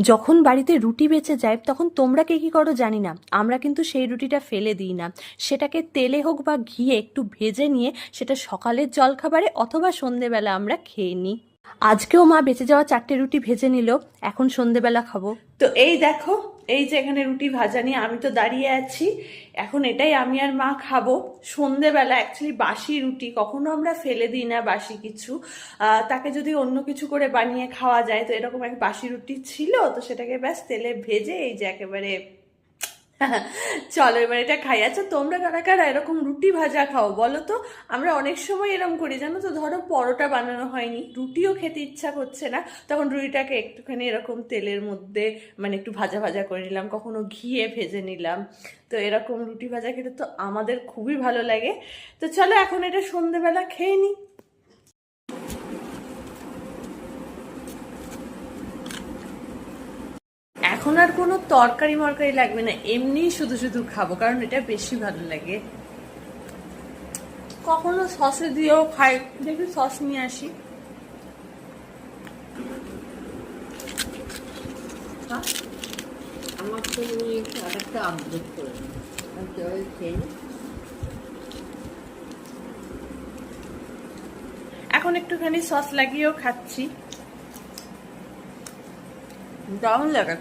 যখন বাড়িতে রুটি বেঁচে যায় তখন তোমরা কে কী করো জানি না, আমরা কিন্তু সেই রুটিটা ফেলে দিই না। সেটাকে তেলে হোক বা ঘিয়ে একটু ভেজে নিয়ে সেটা সকালের জলখাবারে অথবা সন্ধেবেলা আমরা খেয়ে নিই। আজকেও মা বেঁচে যাওয়া 4টে রুটি ভেজে নিল, এখন সন্ধেবেলা খাবো। তো এই দেখো, এই যে এখানে রুটি ভাজা নিয়ে আমি তো দাঁড়িয়ে আছি, এখন এটাই আমি আর মা খাবো সন্ধেবেলা। অ্যাকচুয়ালি বাসি রুটি কখনো আমরা ফেলে দিই না, বাসি কিছু তাকে যদি অন্য কিছু করে বানিয়ে খাওয়া যায়, তো এরকম এক বাসি রুটি ছিল, তো সেটাকে ব্যাস তেলে ভেজে এই যে একেবারে চলো এবার এটা খাই। আচ্ছা তোমরা কারা কারা এরকম রুটি ভাজা খাও বলো তো? আমরা অনেক সময় এরকম করি জানো তো, ধরো পরোটা বানানো হয়নি, রুটিও খেতে ইচ্ছা করছে না, তখন রুটিটাকে একটুখানি এরকম তেলের মধ্যে মানে একটু ভাজা ভাজা করে নিলাম, কখনো ঘিয়ে ভেজে নিলাম। তো এরকম রুটি ভাজা খেতে তো আমাদের খুবই ভালো লাগে। তো চলো এখন এটা সন্ধেবেলা খেয়ে নিই। এখন আর কোনো তরকারি মরকারি লাগবে না, এমনি শুধু শুধু খাবো, কারণ এটা বেশি ভালো লাগে। কখনো সসে দিয়েও খাই, দেখি সস নিয়ে আসি। আমার তো আরেকটা আপডেট করে এখন একটুখানি সস লাগিয়েও খাচ্ছি, দারুণ লাগে।